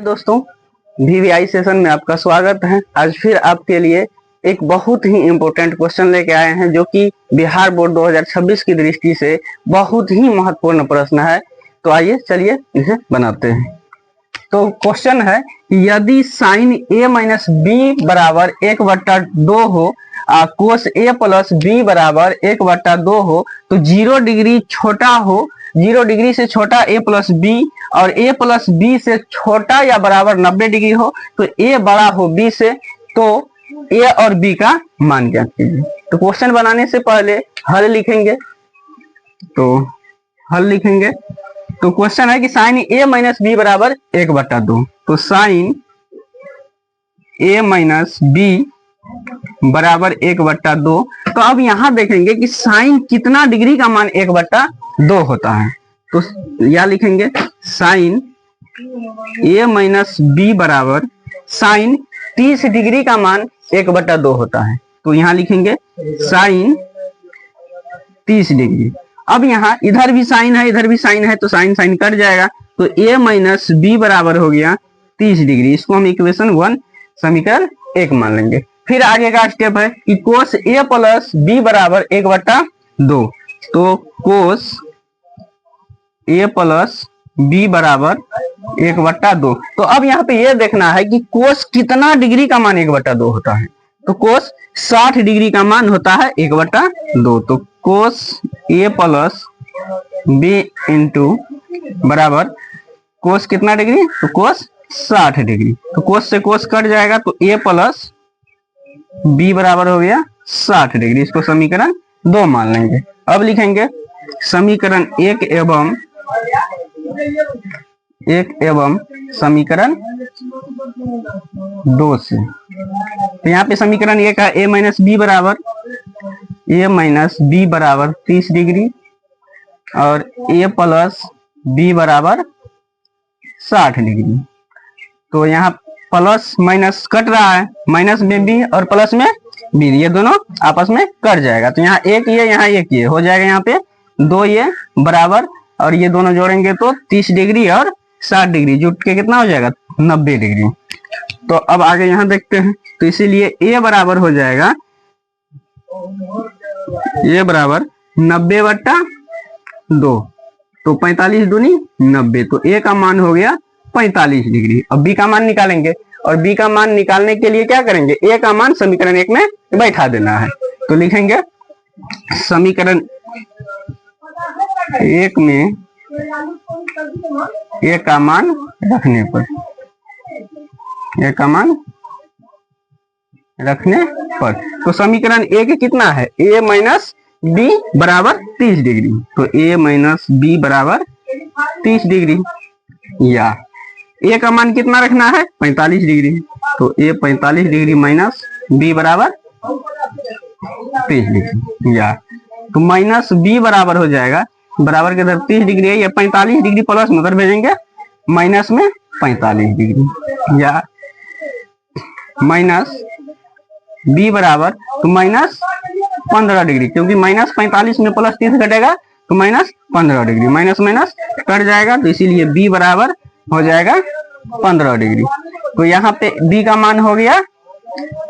दोस्तों, VVI session में आपका स्वागत है। आज फिर आपके लिए एक बहुत ही इम्पोर्टेंट क्वेश्चन लेके आए हैं जो कि बिहार बोर्ड 2026 की दृष्टि से बहुत ही महत्वपूर्ण प्रश्न है। तो आइए चलिए इसे बनाते हैं। तो क्वेश्चन है कि यदि साइन ए माइनस बी बराबर 1/2 हो, कोस ए प्लस बी बराबर 1/2 हो, तो 0 डिग्री छोटा हो, 0 डिग्री से छोटा ए प्लस बी और ए प्लस बी से छोटा या बराबर 90 डिग्री हो, तो ए बड़ा हो बी से, तो ए और बी का मान ज्ञात कीजिए। तो क्वेश्चन बनाने से पहले हल लिखेंगे। तो क्वेश्चन है कि साइन ए माइनस बी बराबर 1/2, तो साइन ए माइनस बी बराबर 1/2। तो अब यहां देखेंगे कि साइन कितना डिग्री का मान 1/2 होता है। तो यह लिखेंगे साइन ए माइनस बी बराबर साइन 30 डिग्री का मान 1/2 होता है। तो यहां लिखेंगे साइन 30 डिग्री। अब यहाँ इधर भी साइन है, इधर भी साइन है, तो साइन साइन कट जाएगा। तो ए माइनस बी बराबर हो गया 30 डिग्री। इसको हम इक्वेशन 1 समीकरण 1 मान लेंगे। फिर आगे का स्टेप है कि कोस ए प्लस बी बराबर 1/2। तो कोस ए प्लस बी बराबर 1/2। तो अब यहाँ पे ये देखना है कि कोस कितना डिग्री का मान 1/2 होता है। तो कोस 60 डिग्री का मान होता है 1/2। तो कोस ए प्लस बी इंटू बराबर कोस कितना डिग्री, तो कोस 60 डिग्री। तो कोस से कोस कट जाएगा, तो ए प्लस बी बराबर हो गया 60 डिग्री। इसको समीकरण 2 मान लेंगे। अब लिखेंगे समीकरण 1 एवं समीकरण 2 से। तो यहाँ पे समीकरण 1 है ए माइनस बी बराबर 30 डिग्री और ए प्लस बी बराबर 60 डिग्री। तो यहाँ प्लस माइनस कट रहा है, माइनस में बी और प्लस में बी, ये दोनों आपस में कट जाएगा। तो यहाँ एक ये, यहाँ एक ये हो जाएगा, यहाँ पे 2 ये बराबर, और ये दोनों जोड़ेंगे तो 30 डिग्री और 60 डिग्री जुट के कितना हो जाएगा, 90 डिग्री। तो अब आगे यहाँ देखते हैं। तो इसीलिए ए बराबर हो जाएगा, ए बराबर 90/2। तो 45 दूनी 90। तो ए का मान हो गया 45 डिग्री। अब बी का मान निकालेंगे, और बी का मान निकालने के लिए क्या करेंगे, ए का मान समीकरण 1 में बैठा देना है। तो लिखेंगे समीकरण 1 में ए का मान रखने पर, ए का मान रखने पर, तो समीकरण 1 कितना है, ए माइनस बी बराबर 30 डिग्री। तो ए माइनस बी बराबर 30 डिग्री, या ए का मान कितना रखना है, 45 डिग्री। तो ए 45 डिग्री माइनस बी बराबर 30 डिग्री, या तो माइनस बी बराबर हो जाएगा, बराबर के इधर 30 डिग्री है, ये 45 डिग्री प्लस में उधर भेजेंगे माइनस में 45 डिग्री, या माइनस बी बराबर तो माइनस 15 डिग्री, क्योंकि माइनस 45 में प्लस 30 घटेगा तो minus 15 degree, minus minus cut जाएगा। तो इसीलिए बी बराबर हो जाएगा 15 डिग्री। तो यहाँ पे बी का मान हो गया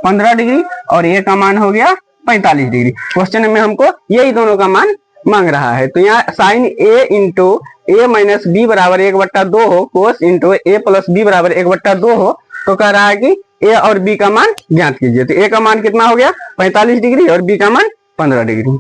15 डिग्री और ए का मान हो गया 45 डिग्री। क्वेश्चन में हमको यही दोनों का मान मांग रहा है। तो यहाँ साइन ए इंटू ए माइनस बी बराबर 1/2 हो, कोस इंटू ए प्लस बी बराबर 1/2 हो, तो कह रहा है कि ए और बी का मान ज्ञात कीजिए। तो ए का मान कितना हो गया 45 डिग्री और बी का मान 15 डिग्री।